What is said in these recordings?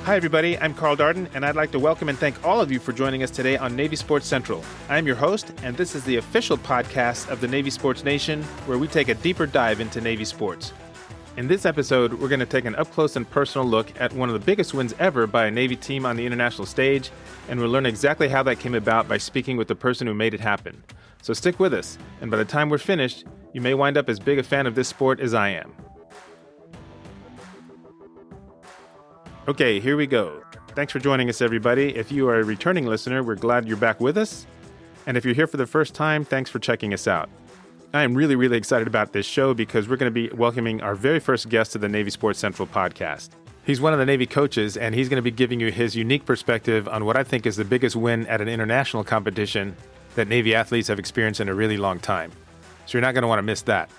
Hi, everybody. I'm Carl Darden, and I'd like to welcome and thank all of you for joining us today on Navy Sports Central. I'm your host, and this is the official podcast of the Navy Sports Nation, where we take a deeper dive into Navy sports. In this episode, we're going to take an up-close and personal look at one of the biggest wins ever by a Navy team on the international stage, and we'll learn exactly how that came about by speaking with the person who made it happen. So stick with us, and by the time we're finished, you may wind up as big a fan of this sport as I am. Okay, here we go. Thanks for joining us, everybody. If you are a returning listener, we're glad you're back with us. And if you're here for the first time, thanks for checking us out. I am really excited about this show because we're going to be welcoming our very first guest to the Navy Sports Central podcast. He's one of the Navy coaches, and he's going to be giving you his unique perspective on what I think is the biggest win at an international competition that Navy athletes have experienced in a really long time. So you're not going to want to miss that.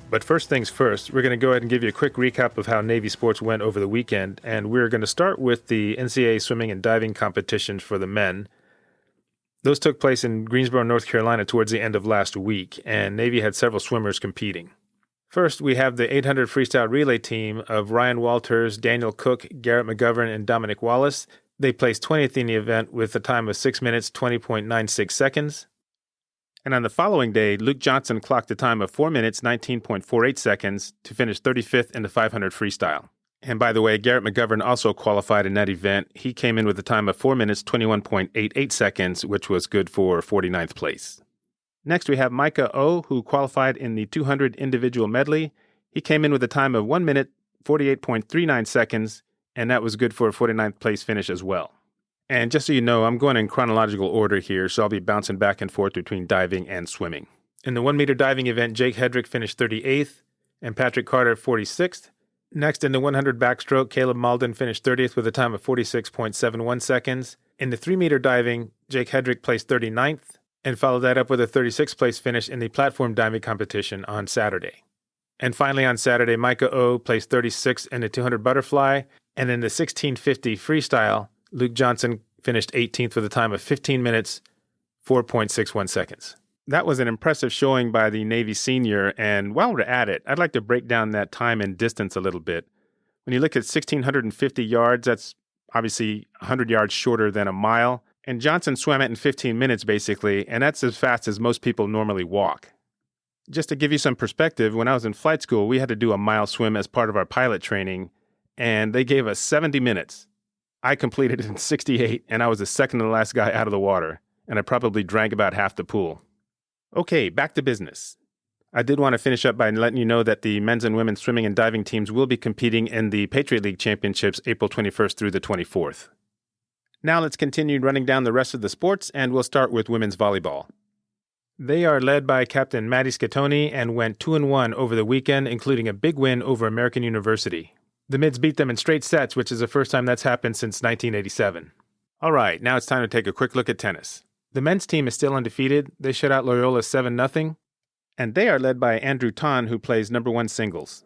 But first things first, we're going to go ahead and give you a quick recap of how Navy sports went over the weekend, and we're going to start with the NCAA swimming and diving competitions for the men. Those took place in Greensboro, North Carolina towards the end of last week, and Navy had several swimmers competing. First, we have the 800 freestyle relay team of Ryan Walters, Daniel Cook, Garrett McGovern, and Dominic Wallace. They placed 20th in the event with a time of 6 minutes, 20.96 seconds. And on the following day, Luke Johnson clocked a time of 4 minutes, 19.48 seconds to finish 35th in the 500 freestyle. And by the way, Garrett McGovern also qualified in that event. He came in with a time of 4 minutes, 21.88 seconds, which was good for 49th place. Next, we have Micah O, who qualified in the 200 individual medley. He came in with a time of 1 minute, 48.39 seconds, and that was good for a 49th place finish as well. And just so you know, I'm going in chronological order here, so I'll be bouncing back and forth between diving and swimming. In the 1-meter diving event, Jake Hedrick finished 38th and Patrick Carter 46th. Next, in the 100 backstroke, Caleb Malden finished 30th with a time of 46.71 seconds. In the 3-meter diving, Jake Hedrick placed 39th and followed that up with a 36th place finish in the platform diving competition on Saturday. And finally on Saturday, Micah O placed 36th in the 200 butterfly, and in the 1650 freestyle, Luke Johnson finished 18th with a time of 15 minutes, 4.61 seconds. That was an impressive showing by the Navy senior, and while we're at it, I'd like to break down that time and distance a little bit. When you look at 1,650 yards, that's obviously 100 yards shorter than a mile, and Johnson swam it in 15 minutes basically, and that's as fast as most people normally walk. Just to give you some perspective, when I was in flight school, we had to do a mile swim as part of our pilot training, and they gave us 70 minutes. I completed it in 68, and I was the second to the last guy out of the water, and I probably drank about half the pool. Okay, back to business. I did want to finish up by letting you know that the men's and women's swimming and diving teams will be competing in the Patriot League Championships April 21st through the 24th. Now let's continue running down the rest of the sports, and we'll start with women's volleyball. They are led by Captain Maddie Scatoni and went 2-1 over the weekend, including a big win over American University. The Mids beat them in straight sets, which is the first time that's happened since 1987. All right, now it's time to take a quick look at tennis. The men's team is still undefeated. They shut out Loyola 7-0, and they are led by Andrew Tan, who plays number 1 singles.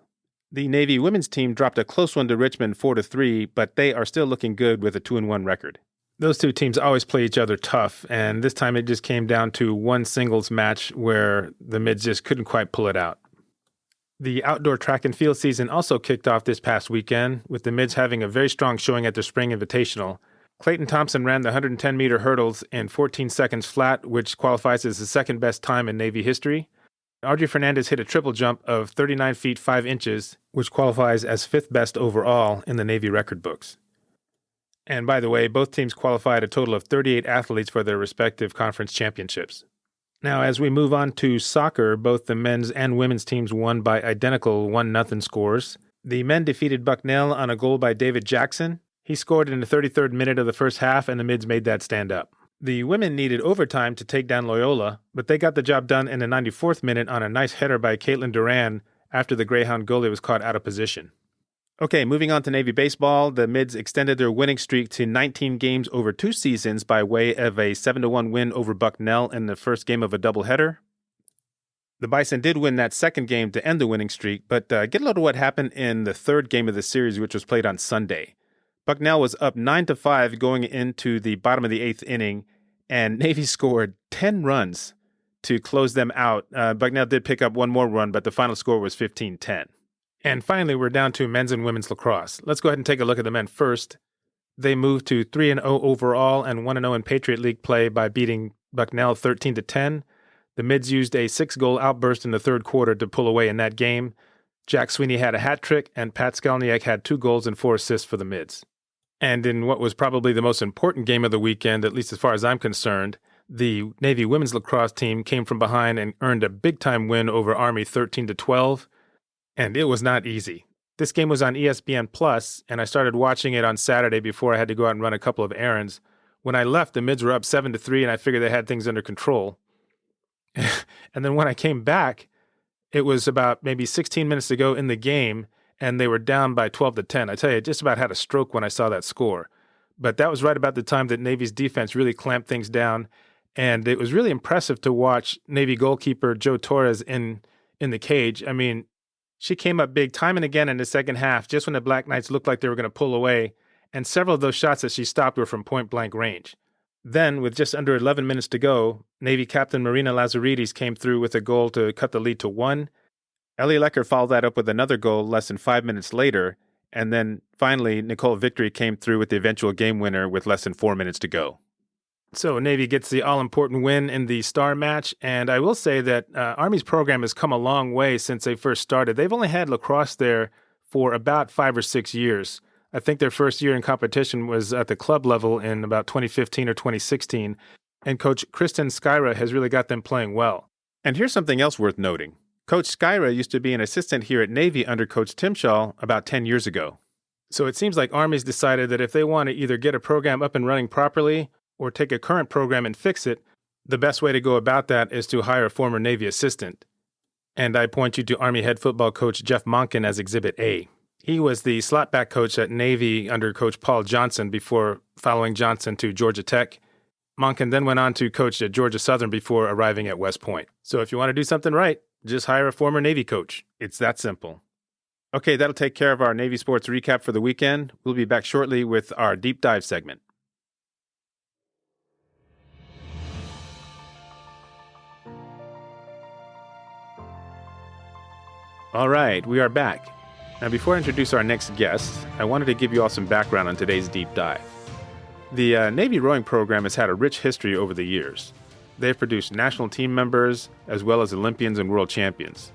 The Navy women's team dropped a close one to Richmond 4-3, but they are still looking good with a 2-1 record. Those two teams always play each other tough, and this time it just came down to one singles match where the Mids just couldn't quite pull it out. The outdoor track and field season also kicked off this past weekend, with the Mids having a very strong showing at their spring invitational. Clayton Thompson ran the 110-meter hurdles in 14 seconds flat, which qualifies as the second best time in Navy history. Audrey Fernandez hit a triple jump of 39 feet 5 inches, which qualifies as 5th best overall in the Navy record books. And by the way, both teams qualified a total of 38 athletes for their respective conference championships. Now, as we move on to soccer, both the men's and women's teams won by identical 1-0 scores. The men defeated Bucknell on a goal by David Jackson. He scored in the 33rd minute of the first half, and the Mids made that stand up. The women needed overtime to take down Loyola, but they got the job done in the 94th minute on a nice header by Caitlin Duran after the Greyhound goalie was caught out of position. Okay, moving on to Navy baseball, the Mids extended their winning streak to 19 games over 2 seasons by way of a 7-1 win over Bucknell in the first game of a doubleheader. The Bison did win that second game to end the winning streak, but get a load of what happened in the third game of the series, which was played on Sunday. Bucknell was up 9-5 going into the bottom of the 8th inning, and Navy scored 10 runs to close them out. Bucknell did pick up one more run, but the final score was 15-10. And finally, we're down to men's and women's lacrosse. Let's go ahead and take a look at the men first. They moved to 3-0 overall and 1-0 in Patriot League play by beating Bucknell 13-10. The Mids used a 6-goal outburst in the third quarter to pull away in that game. Jack Sweeney had a hat trick, and Pat Skalniak had 2 goals and 4 assists for the Mids. And in what was probably the most important game of the weekend, at least as far as I'm concerned, the Navy women's lacrosse team came from behind and earned a big-time win over Army 13-12, and it was not easy. This game was on ESPN Plus, and I started watching it on Saturday before I had to go out and run a couple of errands. When I left, the Mids were up 7-3, and I figured they had things under control. And then when I came back, it was about maybe 16 minutes to go in the game, and they were down by 12-10. I tell you, I just about had a stroke when I saw that score. But that was right about the time that Navy's defense really clamped things down, and it was really impressive to watch Navy goalkeeper Joe Torres in the cage. I mean, she came up big time and again in the second half, just when the Black Knights looked like they were going to pull away, and several of those shots that she stopped were from point-blank range. Then, with just under 11 minutes to go, Navy captain Marina Lazaridis came through with a goal to cut the lead to 1. Ellie Lecker followed that up with another goal less than 5 minutes later, and then finally Nicole Victory came through with the eventual game winner with less than 4 minutes to go. So Navy gets the all-important win in the star match, and I will say that Army's program has come a long way since they first started. They've only had lacrosse there for about 5 or 6 years. I think their first year in competition was at the club level in about 2015 or 2016, and Coach Kristen Skyra has really got them playing well. And here's something else worth noting. Coach Skyra used to be an assistant here at Navy under Coach Timshaw about 10 years ago. So it seems like Army's decided that if they want to either get a program up and running properly or take a current program and fix it, the best way to go about that is to hire a former Navy assistant. And I point you to Army head football coach Jeff Monken as Exhibit A. He was the slot-back coach at Navy under Coach Paul Johnson before following Johnson to Georgia Tech. Monken then went on to coach at Georgia Southern before arriving at West Point. So if you want to do something right, just hire a former Navy coach. It's that simple. Okay, that'll take care of our Navy sports recap for the weekend. We'll be back shortly with our deep dive segment. All right, we are back. Now, before I introduce our next guest, I wanted to give you all some background on today's deep dive. The Navy rowing program has had a rich history over the years. They've produced national team members as well as Olympians and world champions.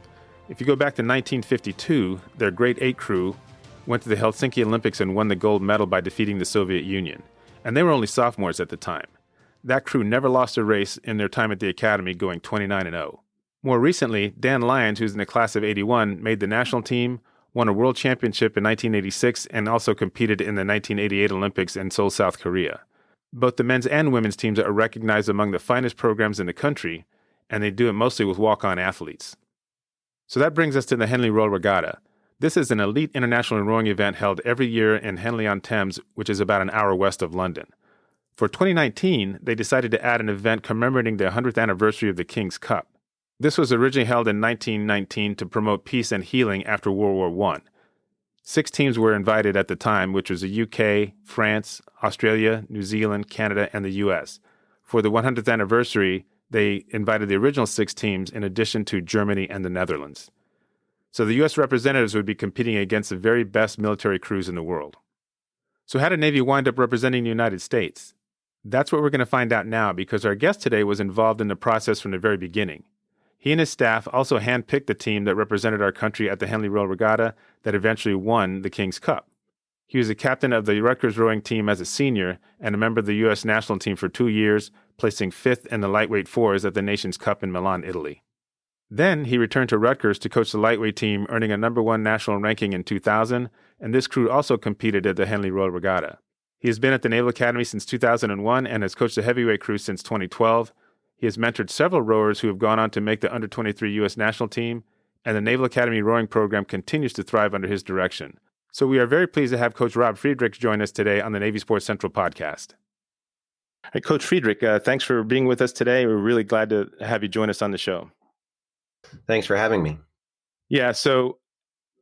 If you go back to 1952, their Grade 8 crew went to the Helsinki Olympics and won the gold medal by defeating the Soviet Union. And they were only sophomores at the time. That crew never lost a race in their time at the academy, going 29-0. More recently, Dan Lyons, who's in the class of 81, made the national team, won a world championship in 1986, and also competed in the 1988 Olympics in Seoul, South Korea. Both the men's and women's teams are recognized among the finest programs in the country, and they do it mostly with walk-on athletes. So that brings us to the Henley Royal Regatta. This is an elite international rowing event held every year in Henley-on-Thames, which is about an hour west of London. For 2019, they decided to add an event commemorating the 100th anniversary of the King's Cup. This was originally held in 1919 to promote peace and healing after World War I. 6 teams were invited at the time, which was the UK, France, Australia, New Zealand, Canada, and the US. For the 100th anniversary, they invited the original 6 teams in addition to Germany and the Netherlands. So the US representatives would be competing against the very best military crews in the world. So how did Navy wind up representing the United States? That's what we're going to find out now, because our guest today was involved in the process from the very beginning. He and his staff also handpicked the team that represented our country at the Henley Royal Regatta that eventually won the King's Cup. He was the captain of the Rutgers rowing team as a senior and a member of the U.S. national team for 2 years, placing 5th in the lightweight fours at the Nations Cup in Milan, Italy. Then he returned to Rutgers to coach the lightweight team, earning a number 1 national ranking in 2000, and this crew also competed at the Henley Royal Regatta. He has been at the Naval Academy since 2001 and has coached the heavyweight crew since 2012. He has mentored several rowers who have gone on to make the under-23 U.S. national team, and the Naval Academy rowing program continues to thrive under his direction. So we are very pleased to have Coach Rob Friedrich join us today on the Navy Sports Central podcast. Hey, Coach Friedrich, thanks for being with us today. We're really glad to have you join us on the show. Thanks for having me. Yeah, so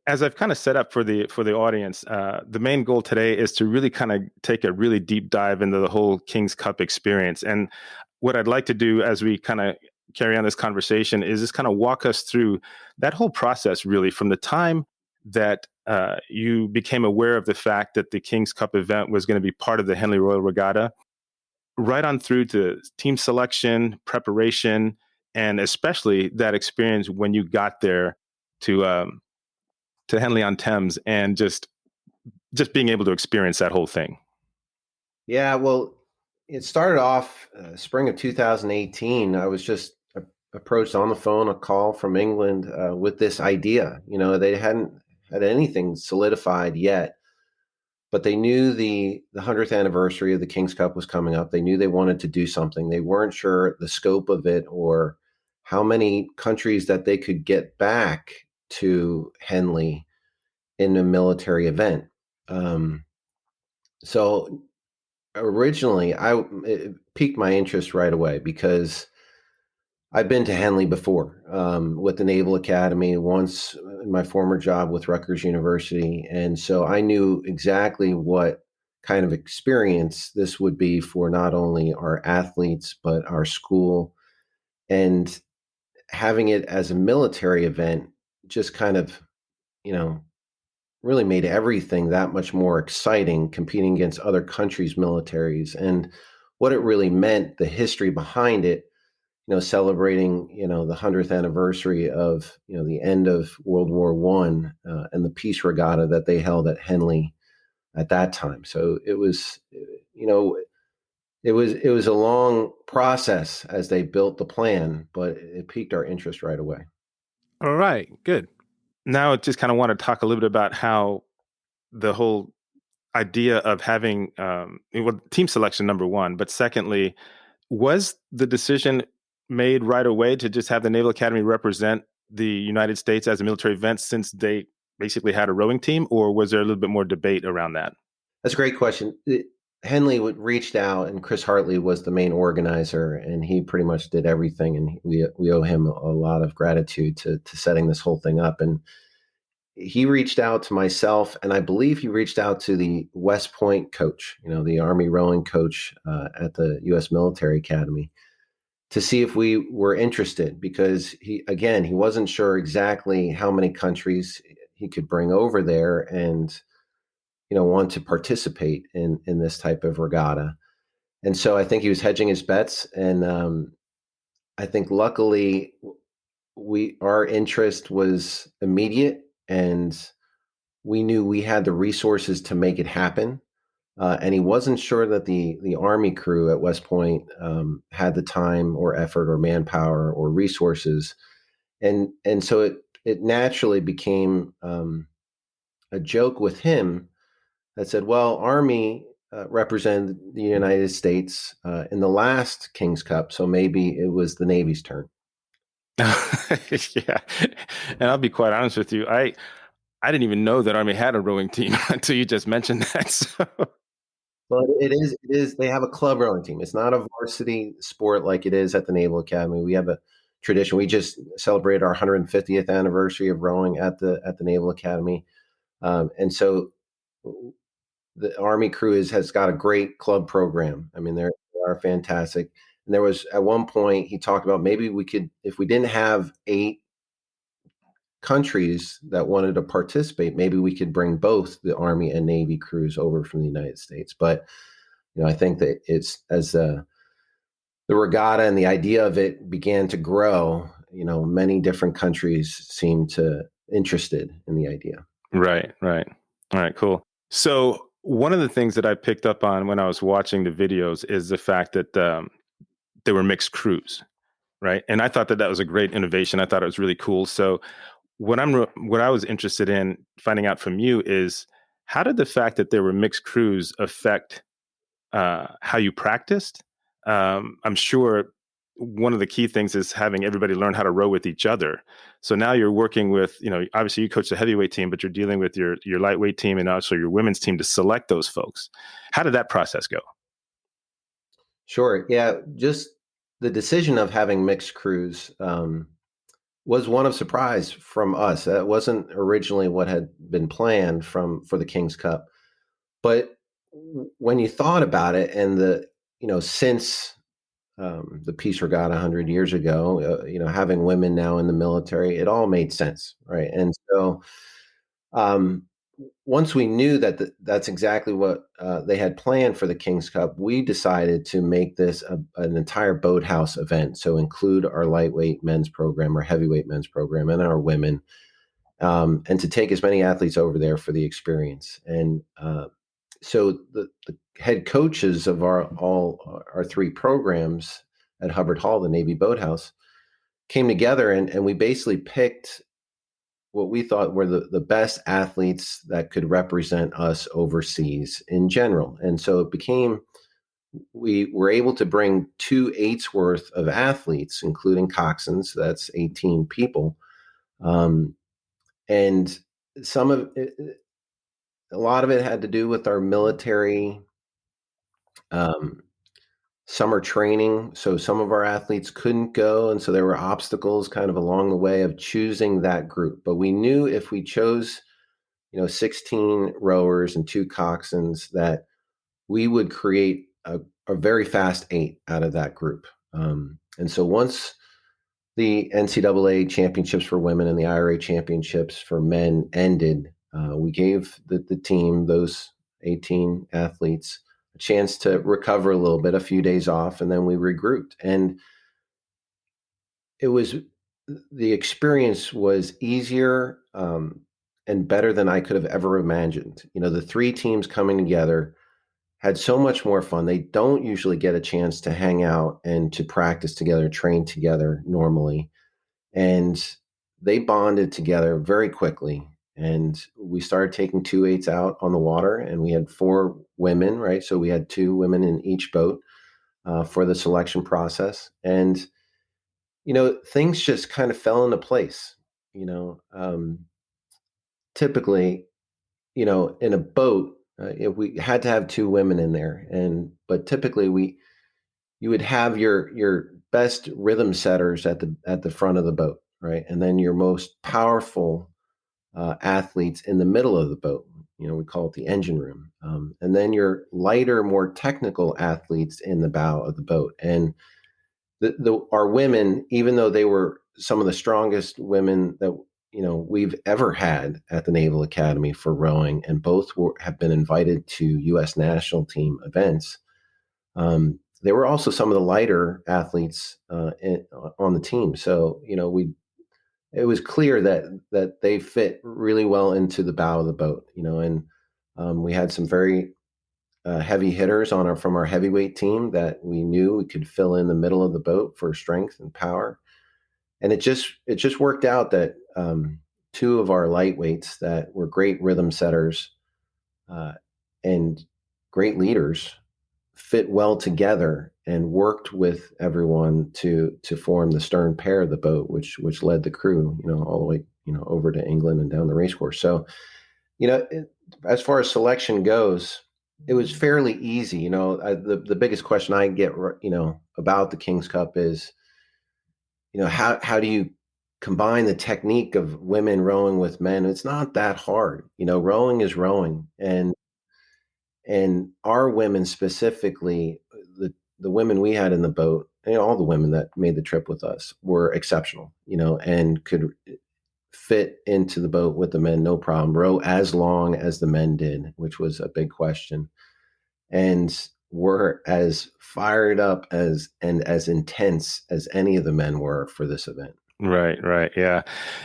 as I've kind of set up for the audience, the main goal today is to really kind of take a really deep dive into the whole King's Cup experience. And what I'd like to do as we kind of carry on this conversation is just kind of walk us through that whole process, really, from the time that you became aware of the fact that the King's Cup event was going to be part of the Henley Royal Regatta, right on through to team selection, preparation, and especially that experience when you got there to Henley on Thames and just being able to experience that whole thing. Yeah, well, it started off spring of 2018. I was just approached on the phone, a call from England with this idea. They hadn't had anything solidified yet, but they knew the 100th anniversary of the King's Cup was coming up. They knew they wanted to do something. They weren't sure the scope of it or how many countries that they could get back to Henley in a military event. So originally, it piqued my interest right away because I've been to Henley before with the Naval Academy, once in my former job with Rutgers University. And so I knew exactly what kind of experience this would be for not only our athletes, but our school. And having it as a military event just kind of, you know, really made everything that much more exciting, competing against other countries' militaries, and what it really meant, the history behind it, celebrating, the 100th anniversary of, the end of World War One and the peace regatta that they held at Henley at that time. So it was, it was a long process as they built the plan, but it piqued our interest right away. All right, good. Now, I just kind of want to talk a little bit about how the whole idea of having well, team selection, number one, but secondly, was the decision made right away to just have the Naval Academy represent the United States as a military event since they basically had a rowing team, or was there a little bit more debate around that? That's a great question. Henley reached out, and Chris Hartley was the main organizer, and he pretty much did everything. And we owe him a lot of gratitude to setting this whole thing up. And he reached out to myself, and I believe he reached out to the West Point coach, the Army rowing coach at the U.S. Military Academy, to see if we were interested, because he wasn't sure exactly how many countries he could bring over there and want to participate in this type of regatta. And so I think he was hedging his bets, and I think luckily our interest was immediate, and we knew we had the resources to make it happen. And he wasn't sure that the Army crew at West Point had the time or effort or manpower or resources, and so it naturally became a joke with him that said, "Well, Army represented the United States in the last King's Cup, so maybe it was the Navy's turn." Yeah, and I'll be quite honest with you, I didn't even know that Army had a rowing team until you just mentioned that. So. But it is. It is. They have a club rowing team. It's not a varsity sport like it is at the Naval Academy. We have a tradition. We just celebrated our 150th anniversary of rowing at the Naval Academy, and so the Army crew has got a great club program. I mean, they are fantastic. And there was at one point he talked about maybe we could, if we didn't have 8 countries that wanted to participate, maybe we could bring both the Army and Navy crews over from the United States. But I think that it's as the regatta and the idea of it began to grow, many different countries seemed to interested in the idea. Right, right. All right, cool. So one of the things that I picked up on when I was watching the videos is the fact that they were mixed crews, right? And I thought that was a great innovation. I thought it was really cool. So what I was interested in finding out from you is, how did the fact that there were mixed crews affect how you practiced? I'm sure one of the key things is having everybody learn how to row with each other. So now you're working with, obviously you coach the heavyweight team, but you're dealing with your lightweight team and also your women's team to select those folks. How did that process go? Sure. Yeah. Just the decision of having mixed crews was one of surprise from us. That wasn't originally what had been planned for the King's Cup. But when you thought about it, and since the Peace Regatta 100 years ago, having women now in the military, it all made sense, right? And so once we knew that that's exactly what they had planned for the King's Cup, we decided to make this an entire boathouse event. So include our lightweight men's program, our heavyweight men's program, and our women, and to take as many athletes over there for the experience. And so the head coaches of all our three programs at Hubbard Hall, the Navy Boathouse, came together and we basically picked what we thought were the best athletes that could represent us overseas in general. And so it became, we were able to bring 2/8 worth of athletes, including coxswains, that's 18 people. And some of it, a lot of it had to do with our military um, summer training. So some of our athletes couldn't go. And so there were obstacles kind of along the way of choosing that group. But we knew if we chose 16 rowers and 2 coxswains, that we would create a very fast 8 out of that group. And so once the NCAA championships for women and the IRA championships for men ended, we gave the team, those 18 athletes, a chance to recover a little bit, a few days off, and then we regrouped. And it was, the experience was easier and better than I could have ever imagined. The 3 teams coming together had so much more fun. They don't usually get a chance to hang out and to practice together, train together normally. And they bonded together very quickly. And we started taking 2/8 out on the water, and we had 4 women, right? So we had 2 women in each boat for the selection process. And, things just kind of fell into place. Typically, in a boat, if we had to have 2 women in there, but typically you would have your best rhythm setters at the front of the boat, right, and then your most powerful athletes in the middle of the boat. We call it the engine room, and then your lighter, more technical athletes in the bow of the boat. And our women, even though they were some of the strongest women that we've ever had at the Naval Academy for rowing, and both have been invited to U.S. national team events. They were also some of the lighter athletes on the team. So it was clear that they fit really well into the bow of the boat. And we had some very heavy hitters from our heavyweight team that we knew we could fill in the middle of the boat for strength and power. And it just worked out that 2 of our lightweights that were great rhythm setters and great leaders fit well together and worked with everyone to form the stern pair of the boat, which led the crew, all the way, over to England and down the race course. So, as far as selection goes, it was fairly easy. The biggest question I get, about the King's Cup is, how do you combine the technique of women rowing with men? It's not that hard. Rowing is rowing, and our women specifically, the women we had in the boat, and all the women that made the trip with us were exceptional, and could fit into the boat with the men, no problem, row as long as the men did, which was a big question, and were as fired up and as intense as any of the men were for this event. Right. Yeah.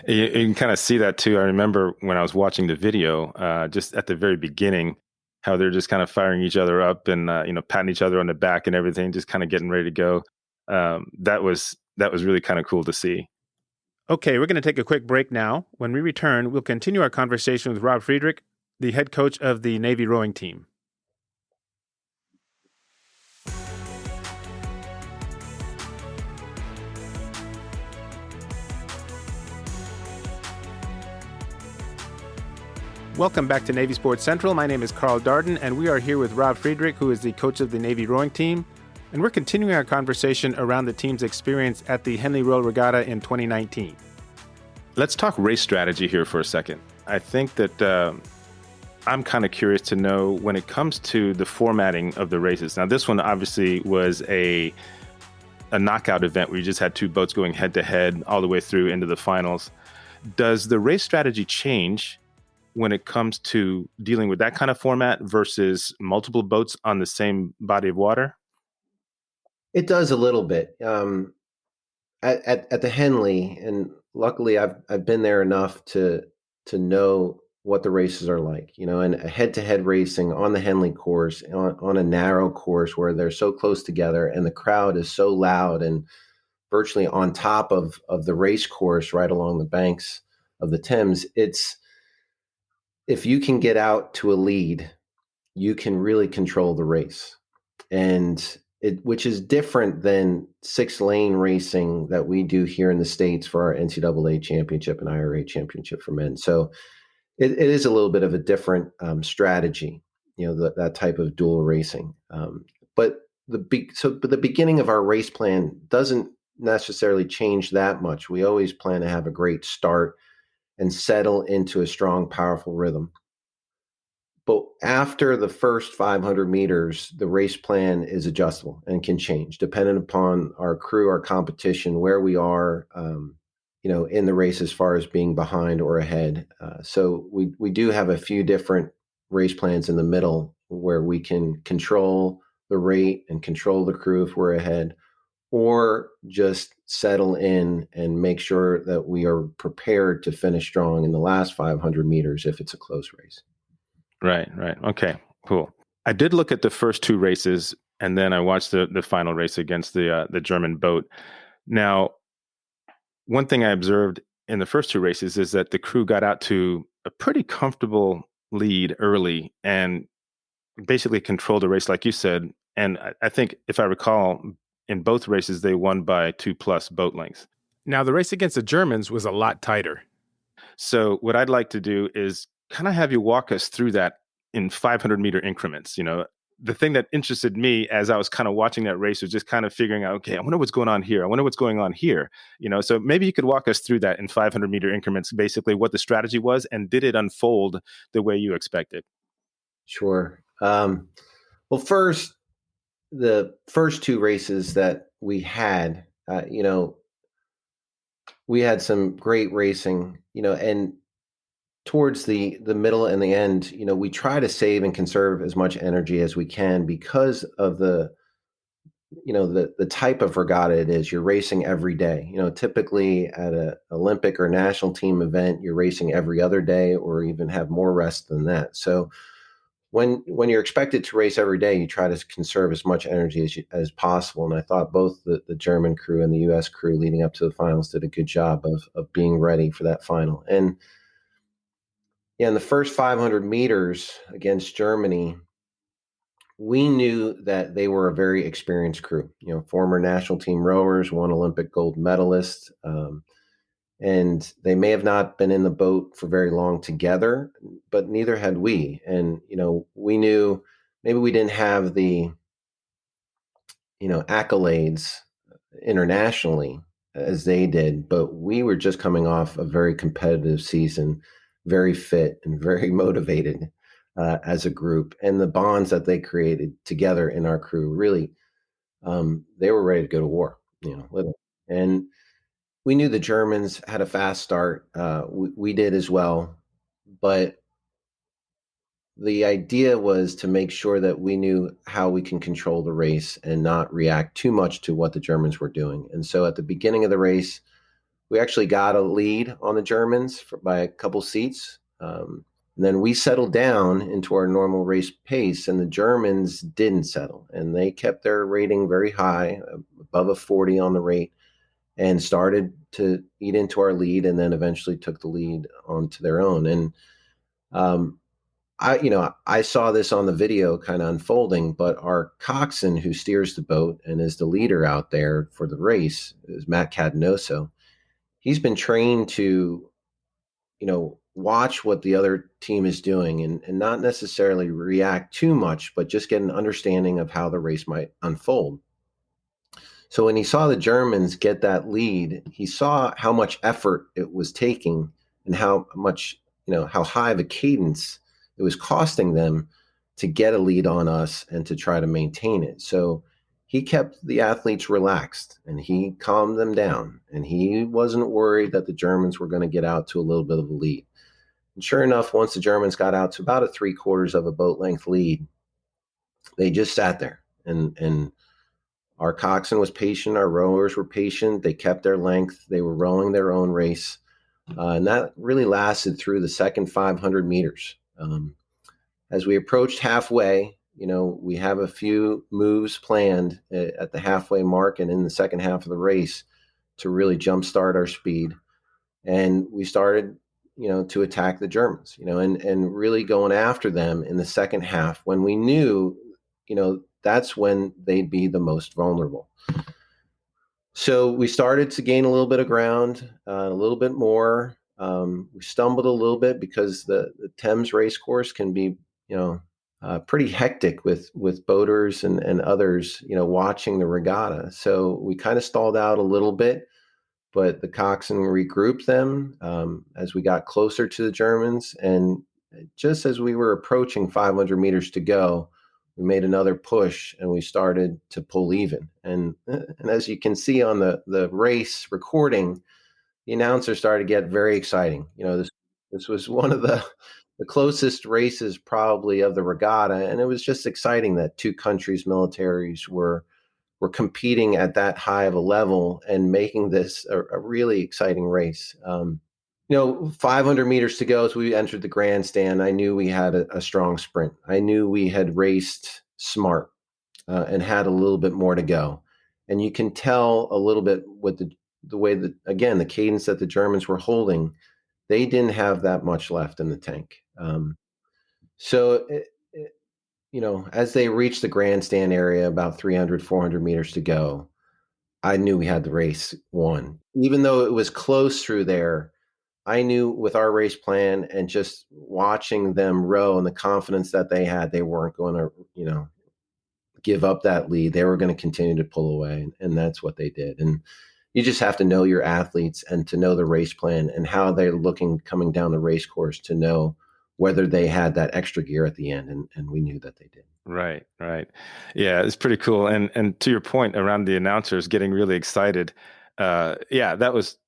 You can kind of see that too. I remember when I was watching the video, just at the very beginning, how they're just kind of firing each other up and, patting each other on the back and everything, just kind of getting ready to go. That was really kind of cool to see. Okay, we're going to take a quick break now. When we return, we'll continue our conversation with Rob Friedrich, the head coach of the Navy rowing team. Welcome back to Navy Sports Central. My name is Carl Darden, and we are here with Rob Friedrich, who is the coach of the Navy rowing team. And we're continuing our conversation around the team's experience at the Henley Royal Regatta in 2019. Let's talk race strategy here for a second. I think that I'm kind of curious to know when it comes to the formatting of the races. Now, this one obviously was a knockout event where you just had 2 boats going head to head all the way through into the finals. Does the race strategy change when it comes to dealing with that kind of format versus multiple boats on the same body of water? It does a little bit. At the Henley, and luckily I've been there enough to know what the races are like, and a head-to-head racing on the Henley course, on a narrow course where they're so close together and the crowd is so loud and virtually on top of the race course right along the banks of the Thames. It's if you can get out to a lead, you can really control the race. And which is different than 6-lane racing that we do here in the States for our NCAA championship and IRA championship for men. So it is a little bit of a different strategy, that type of dual racing. But the beginning of our race plan doesn't necessarily change that much. We always plan to have a great start and settle into a strong, powerful rhythm. But after the first 500 meters, the race plan is adjustable and can change depending upon our crew, our competition, where we are, in the race as far as being behind or ahead. So we do have a few different race plans in the middle where we can control the rate and control the crew if we're ahead, or just settle in and make sure that we are prepared to finish strong in the last 500 meters if it's a close race. Right. Okay, cool. I did look at the first two races, and then I watched the final race against the German boat. Now, one thing I observed in the first two races is that the crew got out to a pretty comfortable lead early and basically controlled the race, like you said. And I think, if I recall, in both races, they won by 2+ boat lengths. Now, the race against the Germans was a lot tighter. So what I'd like to do is kind of have you walk us through that in 500-meter increments. The thing that interested me as I was kind of watching that race was just kind of figuring out, okay, I wonder what's going on here. I wonder what's going on here. So maybe you could walk us through that in 500-meter increments, basically what the strategy was, and did it unfold the way you expected? Sure. Well, first, the first two races that we had, we had some great racing, and towards the middle and the end, we try to save and conserve as much energy as we can because of the type of regatta it is. You're racing every day. Typically at a Olympic or national team event, you're racing every other day or even have more rest than that. So when you're expected to race every day, you try to conserve as much energy as possible. And I thought both the German crew and the U.S. crew leading up to the finals did a good job of being ready for that final. And in the first 500 meters against Germany, we knew that they were a very experienced crew, former national team rowers, one Olympic gold medalist. And they may have not been in the boat for very long together, but neither had we. And, we knew maybe we didn't have the, accolades internationally as they did, but we were just coming off a very competitive season, very fit and very motivated as a group. And the bonds that they created together in our crew, really, they were ready to go to war, literally. And we knew the Germans had a fast start. We did as well. But the idea was to make sure that we knew how we can control the race and not react too much to what the Germans were doing. And so at the beginning of the race, we actually got a lead on the Germans by a couple seats. And then we settled down into our normal race pace, and the Germans didn't settle. And they kept their rating very high, above a 40 on the rate, and started to eat into our lead, and then eventually took the lead onto their own. And I saw this on the video kind of unfolding, but our coxswain who steers the boat and is the leader out there for the race is Matt Cadenoso. He's been trained to, watch what the other team is doing and not necessarily react too much, but just get an understanding of how the race might unfold. So when he saw the Germans get that lead, he saw how much effort it was taking and how much, how high of a cadence it was costing them to get a lead on us and to try to maintain it. So he kept the athletes relaxed and he calmed them down, and he wasn't worried that the Germans were going to get out to a little bit of a lead. And sure enough, once the Germans got out to about a 3/4 of a boat length lead, they just sat there. And our coxswain was patient. Our rowers were patient. They kept their length. They were rowing their own race. And that really lasted through the second 500 meters. As we approached halfway, we have a few moves planned at the halfway mark and in the second half of the race to really jumpstart our speed. And we started, to attack the Germans, and really going after them in the second half when we knew, that's when they'd be the most vulnerable. So we started to gain a little bit of ground, a little bit more. We stumbled a little bit because the Thames race course can be, pretty hectic with boaters and others, watching the regatta. So we kind of stalled out a little bit, but the coxswain regrouped them as we got closer to the Germans. And just as we were approaching 500 meters to go, we made another push and we started to pull even. And as you can see on the race recording, the announcer started to get very exciting. This was one of the closest races probably of the regatta. And it was just exciting that two countries' militaries were competing at that high of a level and making this a really exciting race. 500 meters to go as we entered the grandstand, I knew we had a strong sprint. I knew we had raced smart and had a little bit more to go. And you can tell a little bit with the way that, again, the cadence that the Germans were holding, they didn't have that much left in the tank. So, as they reached the grandstand area, about 300, 400 meters to go, I knew we had the race won. Even though it was close through there, I knew with our race plan and just watching them row and the confidence that they had, they weren't going to, give up that lead. They were going to continue to pull away, and that's what they did. And you just have to know your athletes and to know the race plan and how they're looking coming down the race course to know whether they had that extra gear at the end. And we knew that they did. Right. Yeah, it's pretty cool. And to your point around the announcers getting really excited, yeah, that was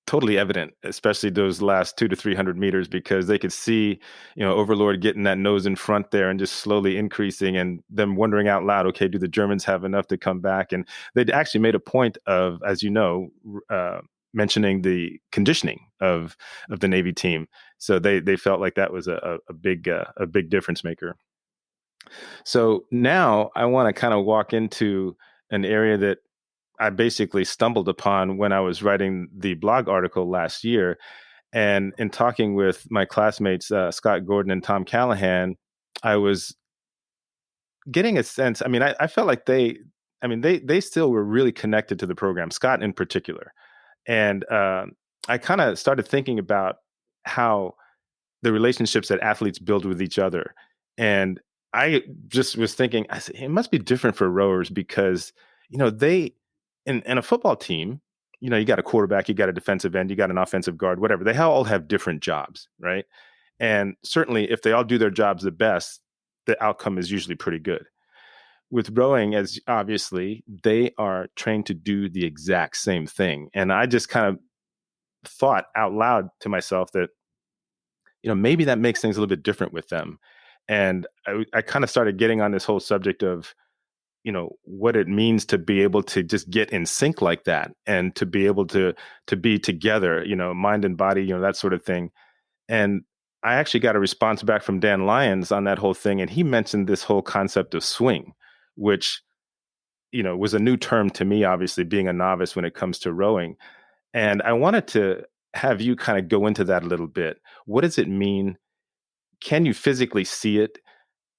totally evident, especially those last 200 to 300 meters, because they could see, Overlord getting that nose in front there and just slowly increasing, and them wondering out loud, okay, do the Germans have enough to come back? And they'd actually made a point of, as you know, mentioning the conditioning of the Navy team. So they felt like that was a big difference maker. So now I want to kind of walk into an area that I basically stumbled upon when I was writing the blog article last year. And in talking with my classmates, Scott Gordon and Tom Callahan, I was getting a sense. I mean, I felt like they still were really connected to the program, Scott in particular. And I kind of started thinking about how the relationships that athletes build with each other. And I just was thinking, I said, it must be different for rowers because, they, in a football team, you got a quarterback, you got a defensive end, you got an offensive guard, whatever. They all have different jobs, right? And certainly if they all do their jobs the best, the outcome is usually pretty good. With rowing, as obviously, they are trained to do the exact same thing. And I just kind of thought out loud to myself that, maybe that makes things a little bit different with them. And I kind of started getting on this whole subject of, what it means to be able to just get in sync like that and to be able to be together, mind and body, that sort of thing. And I actually got a response back from Dan Lyons on that whole thing. And he mentioned this whole concept of swing, which, was a new term to me, obviously being a novice when it comes to rowing. And I wanted to have you kind of go into that a little bit. What does it mean? Can you physically see it?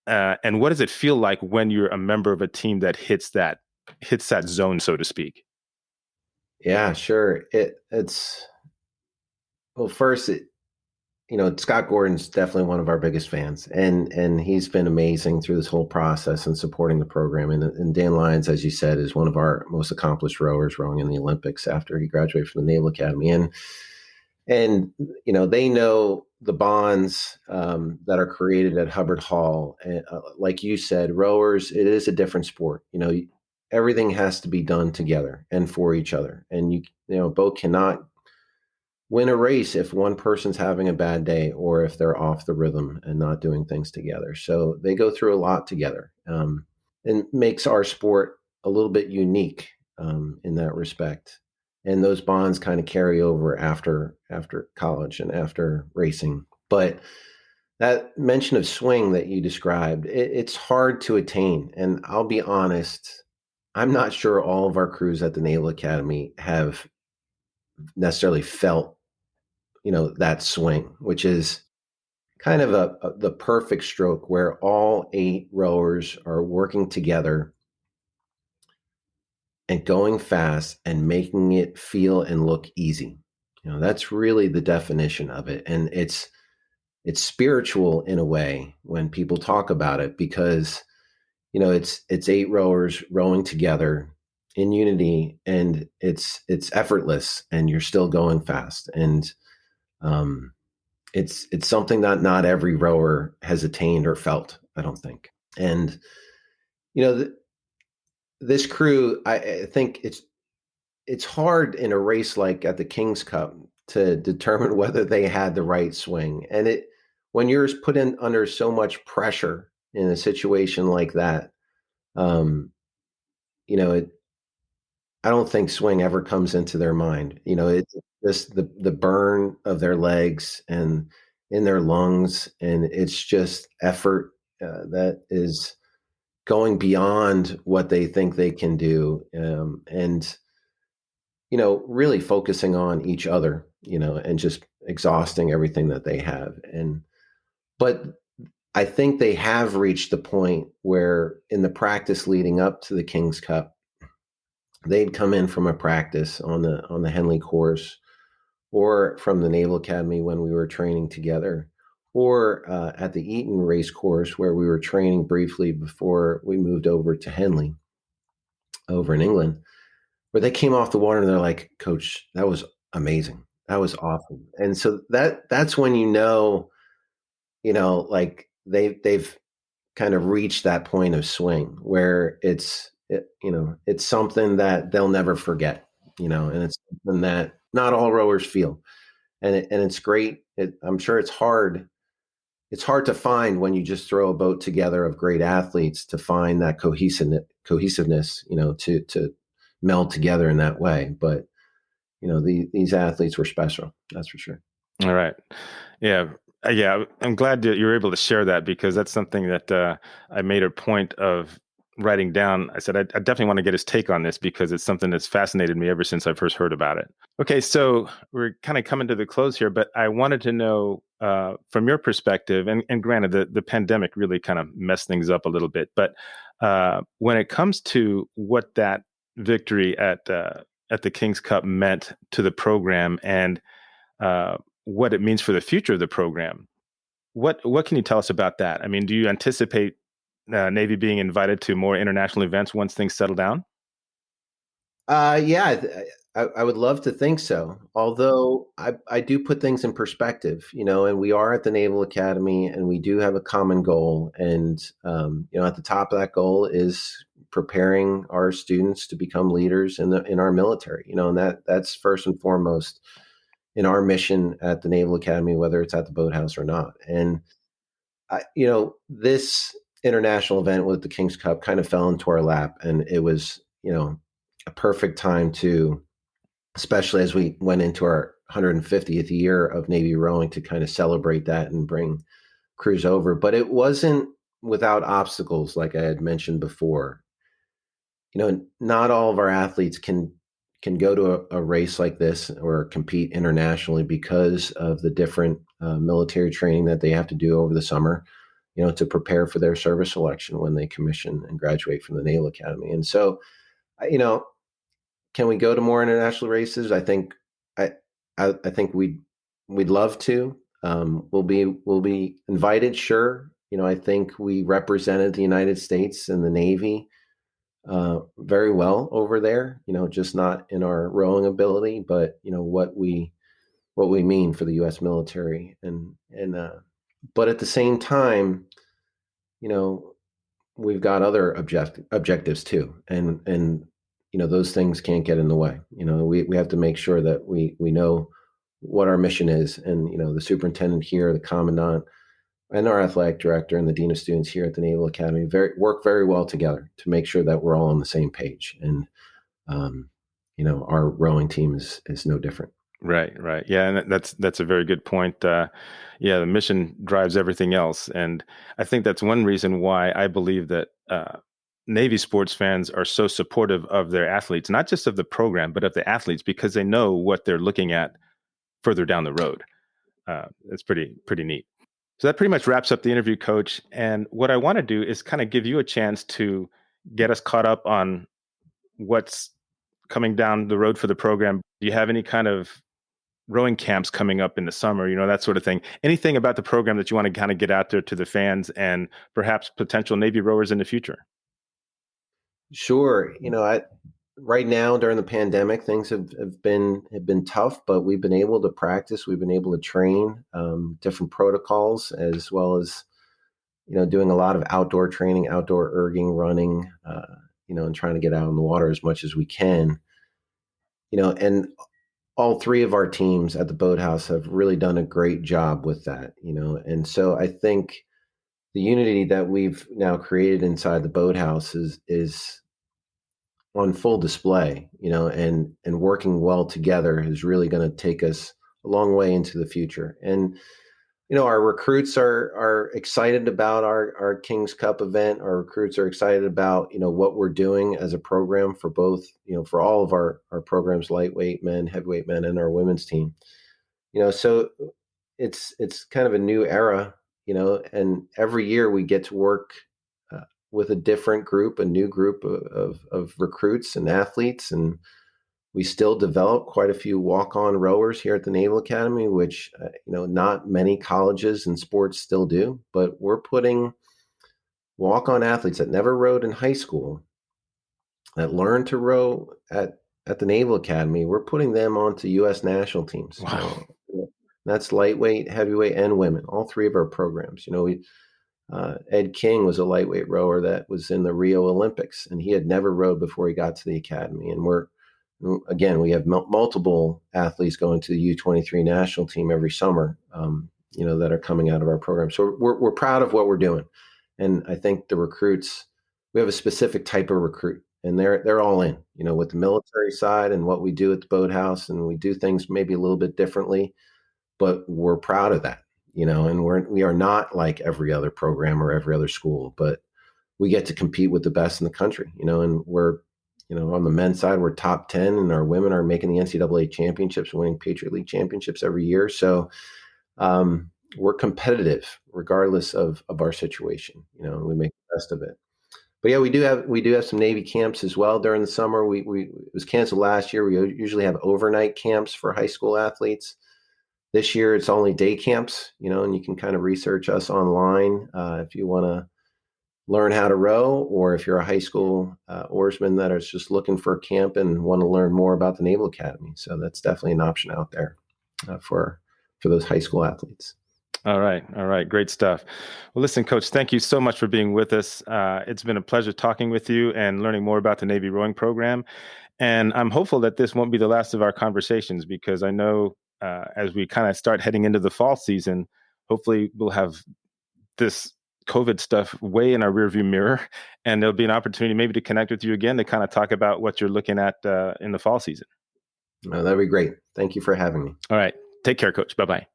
And what does it feel like when you're a member of a team that hits that zone, so to speak? Yeah, sure. It's well, first, Scott Gordon's definitely one of our biggest fans, and he's been amazing through this whole process and supporting the program. And Dan Lyons, as you said, is one of our most accomplished rowers, rowing in the Olympics after he graduated from the Naval Academy. And they know the bonds that are created at Hubbard Hall. And like you said, rowers, it is a different sport. Everything has to be done together and for each other. And boat cannot win a race if one person's having a bad day or if they're off the rhythm and not doing things together. So they go through a lot together, and makes our sport a little bit unique in that respect. And those bonds kind of carry over after college and after racing. But that mention of swing that you described, it's hard to attain. And I'll be honest, I'm not sure all of our crews at the Naval Academy have necessarily felt, that swing, which is kind of the perfect stroke where all 8 rowers are working together and going fast and making it feel and look easy. That's really the definition of it. And it's spiritual in a way when people talk about it, because it's 8 rowers rowing together in unity, and it's effortless, and you're still going fast. And it's something that not every rower has attained or felt, I don't think. And you know th- this crew, I think it's hard in a race like at the King's Cup to determine whether they had the right swing. And when you're put in under so much pressure in a situation like that, um, it I don't think swing ever comes into their mind. It's just the burn of their legs and in their lungs, and it's just effort that is going beyond what they think they can do, and really focusing on each other, and just exhausting everything that they have. But I think they have reached the point where in the practice leading up to the King's Cup, they'd come in from a practice on the Henley course, or from the Naval Academy when we were training together, or at the Eton race course where we were training briefly before we moved over to Henley over in England, where they came off the water and they're like, "Coach, that was amazing. That was awesome." And so that's when like they've kind of reached that point of swing where it's something that they'll never forget, and it's something that not all rowers feel. And it's great. I'm sure it's hard. It's hard to find when you just throw a boat together of great athletes, to find that cohesiveness, to meld together in that way. But these athletes were special. That's for sure. All right. Yeah. Yeah. I'm glad that you're able to share that, because that's something that I made a point of writing down. I said, I definitely want to get his take on this, because it's something that's fascinated me ever since I first heard about it. Okay. So we're kind of coming to the close here, but I wanted to know from your perspective, and granted, the pandemic really kind of messed things up a little bit, but when it comes to what that victory at the King's Cup meant to the program, and what it means for the future of the program. What can you tell us about that? I mean, do you anticipate Navy being invited to more international events once things settle down? Yeah, I would love to think so. Although I do put things in perspective, and we are at the Naval Academy, and we do have a common goal. And at the top of that goal is preparing our students to become leaders in our military. And that's first and foremost in our mission at the Naval Academy, whether it's at the boathouse or not. And this international event with the King's Cup kind of fell into our lap, and it was, a perfect time to, especially as we went into our 150th year of Navy rowing, to kind of celebrate that and bring crews over. But it wasn't without obstacles, like I had mentioned before. Not all of our athletes can go to a race like this or compete internationally because of the different military training that they have to do over the summer, to prepare for their service selection when they commission and graduate from the Naval Academy. And so, can we go to more international races? I think we'd love to. We'll be invited, sure. I think we represented the United States and the Navy very well over there. Just not in our rowing ability, but what we mean for the U.S. military, and but at the same time, we've got other objectives too, and those things can't get in the way. We have to make sure that we know what our mission is. And, the superintendent here, the commandant, and our athletic director and the dean of students here at the Naval Academy work very well together to make sure that we're all on the same page. And, our rowing team is no different. Right. Yeah, and that's a very good point. The mission drives everything else, and I think that's one reason why I believe that Navy sports fans are so supportive of their athletes, not just of the program, but of the athletes, because they know what they're looking at further down the road. It's pretty neat. So that pretty much wraps up the interview, Coach. And what I want to do is kind of give you a chance to get us caught up on what's coming down the road for the program. Do you have any kind of rowing camps coming up in the summer, that sort of thing? Anything about the program that you want to kind of get out there to the fans and perhaps potential Navy rowers in the future? Sure. Right now during the pandemic, things have been tough, but we've been able to practice. We've been able to train different protocols, as well as doing a lot of outdoor training, outdoor erging, running, and trying to get out in the water as much as we can. And all three of our teams at the boathouse have really done a great job with that. And so I think the unity that we've now created inside the boathouse is on full display, and working well together is really going to take us a long way into the future. And, our recruits are excited about our King's Cup event. Our recruits are excited about, what we're doing as a program for both, for all of our programs, lightweight men, heavyweight men, and our women's team. So it's kind of a new era, and every year we get to work with a different group, a new group of recruits and athletes. And we still develop quite a few walk-on rowers here at the Naval Academy, which, not many colleges and sports still do, but we're putting walk-on athletes that never rowed in high school, that learned to row at the Naval Academy. We're putting them onto U.S. national teams. Wow. That's lightweight, heavyweight, and women, all three of our programs. Ed King was a lightweight rower that was in the Rio Olympics, and he had never rowed before he got to the academy. And we have multiple athletes going to the U23 national team every summer, that are coming out of our program. So we're proud of what we're doing. And I think the recruits, we have a specific type of recruit, and they're all in, with the military side and what we do at the boathouse. And we do things maybe a little bit differently, but we're proud of that. And we are not like every other program or every other school, but we get to compete with the best in the country, and we're, on the men's side, we're top 10, and our women are making the NCAA championships, winning Patriot League championships every year. So we're competitive regardless of our situation, and we make the best of it. But yeah, we do have some Navy camps as well during the summer. It was canceled last year. We usually have overnight camps for high school athletes. This year, it's only day camps, and you can kind of research us online if you want to learn how to row, or if you're a high school oarsman that is just looking for a camp and want to learn more about the Naval Academy. So that's definitely an option out there for those high school athletes. All right. Great stuff. Well, listen, Coach, thank you so much for being with us. It's been a pleasure talking with you and learning more about the Navy rowing program. And I'm hopeful that this won't be the last of our conversations, because I know as we kind of start heading into the fall season, hopefully we'll have this COVID stuff way in our rearview mirror, and there'll be an opportunity maybe to connect with you again to kind of talk about what you're looking at in the fall season. That'd be great. Thank you for having me. All right. Take care, Coach. Bye-bye.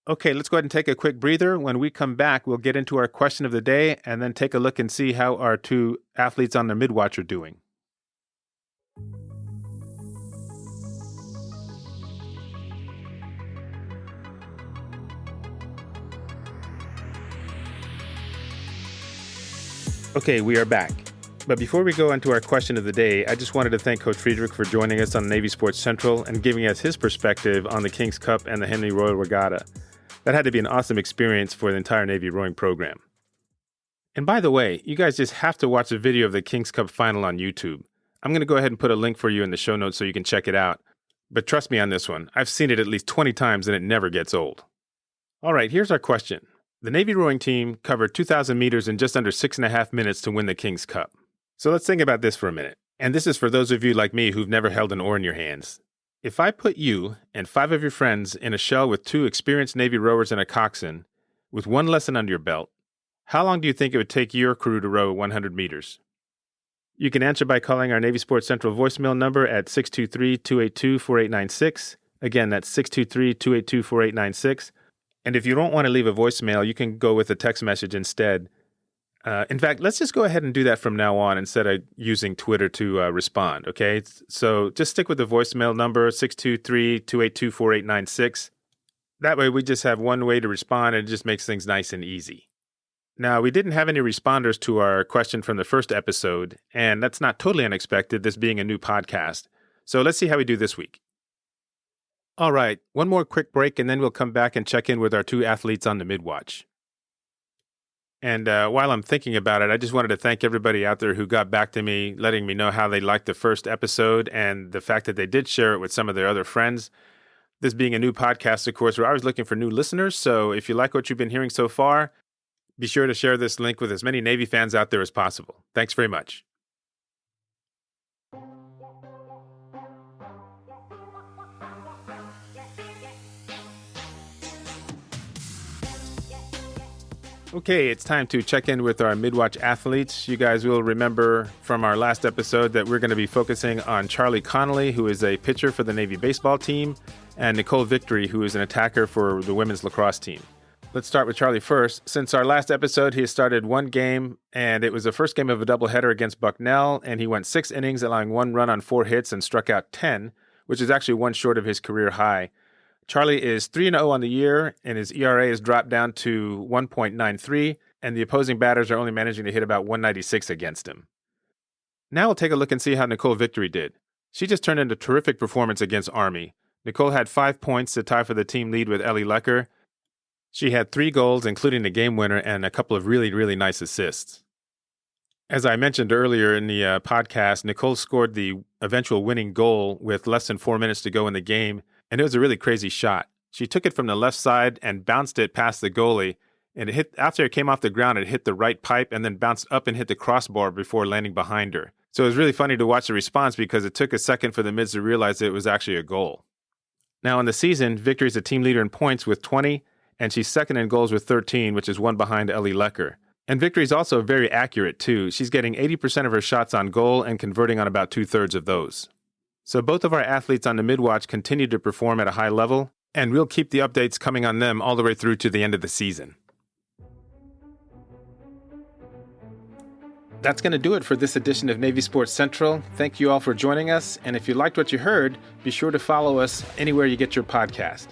Okay, let's go ahead and take a quick breather. When we come back, we'll get into our question of the day and then take a look and see how our two athletes on the midwatch are doing. Okay, we are back. But before we go into our question of the day, I just wanted to thank Coach Friedrich for joining us on Navy Sports Central and giving us his perspective on the King's Cup and the Henley Royal Regatta. That had to be an awesome experience for the entire Navy rowing program. And by the way, you guys just have to watch a video of the King's Cup final on YouTube. I'm going to go ahead and put a link for you in the show notes so you can check it out. But trust me on this one, I've seen it at least 20 times and it never gets old. All right, here's our question. The Navy rowing team covered 2,000 meters in just under 6.5 minutes to win the King's Cup. So let's think about this for a minute. And this is for those of you like me who've never held an oar in your hands. If I put you and 5 of your friends in a shell with 2 experienced Navy rowers and a coxswain, with 1 lesson under your belt, how long do you think it would take your crew to row 100 meters? You can answer by calling our Navy Sports Central voicemail number at 623-282-4896. Again, that's 623-282-4896. And if you don't want to leave a voicemail, you can go with a text message instead. In fact, let's just go ahead and do that from now on instead of using Twitter to respond, okay? So just stick with the voicemail number, 623-282-4896. That way we just have one way to respond, and it just makes things nice and easy. Now, we didn't have any responders to our question from the first episode, and that's not totally unexpected, this being a new podcast. So let's see how we do this week. All right, one more quick break, and then we'll come back and check in with our 2 athletes on the midwatch. And while I'm thinking about it, I just wanted to thank everybody out there who got back to me, letting me know how they liked the first episode and the fact that they did share it with some of their other friends. This being a new podcast, of course, we're always looking for new listeners. So if you like what you've been hearing so far, be sure to share this link with as many Navy fans out there as possible. Thanks very much. Okay, it's time to check in with our midwatch athletes. You guys will remember from our last episode that we're going to be focusing on Charlie Connolly, who is a pitcher for the Navy baseball team, and Nicole Victory, who is an attacker for the women's lacrosse team. Let's start with Charlie first. Since our last episode, he has started 1 game, and it was the first game of a doubleheader against Bucknell, and he went 6 innings, allowing 1 run on 4 hits and struck out 10, which is actually 1 short of his career high. Charlie is 3-0 on the year, and his ERA has dropped down to 1.93, and the opposing batters are only managing to hit about 196 against him. Now we'll take a look and see how Nicole Victory did. She just turned in a terrific performance against Army. Nicole had 5 points to tie for the team lead with Ellie Lecker. She had 3 goals, including the game winner, and a couple of really, really nice assists. As I mentioned earlier in the podcast, Nicole scored the eventual winning goal with less than 4 minutes to go in the game, and it was a really crazy shot. She took it from the left side and bounced it past the goalie, and it hit, after it came off the ground, it hit the right pipe and then bounced up and hit the crossbar before landing behind her. So it was really funny to watch the response because it took a second for the mids to realize that it was actually a goal. Now in the season, Victory is the team leader in points with 20, and she's second in goals with 13, which is 1 behind Ellie Lecker. And Victory is also very accurate too. She's getting 80% of her shots on goal and converting on about 2/3 of those. So both of our athletes on the midwatch continue to perform at a high level, and we'll keep the updates coming on them all the way through to the end of the season. That's going to do it for this edition of Navy Sports Central. Thank you all for joining us, and if you liked what you heard, be sure to follow us anywhere you get your podcast.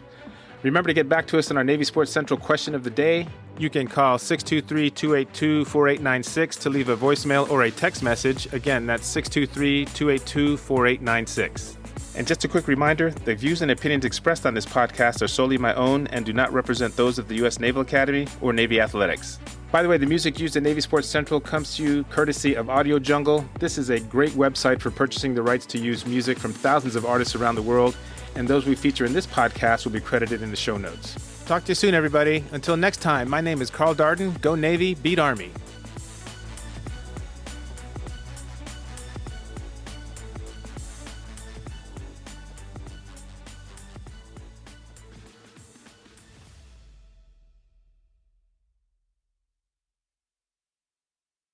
Remember to get back to us on our Navy Sports Central question of the day. You can call 623-282-4896 to leave a voicemail or a text message. Again, that's 623-282-4896. And just a quick reminder, the views and opinions expressed on this podcast are solely my own and do not represent those of the U.S. Naval Academy or Navy Athletics. By the way, the music used in Navy Sports Central comes to you courtesy of Audio Jungle. This is a great website for purchasing the rights to use music from thousands of artists around the world, and those we feature in this podcast will be credited in the show notes. Talk to you soon, everybody. Until next time, my name is Carl Darden. Go Navy, beat Army.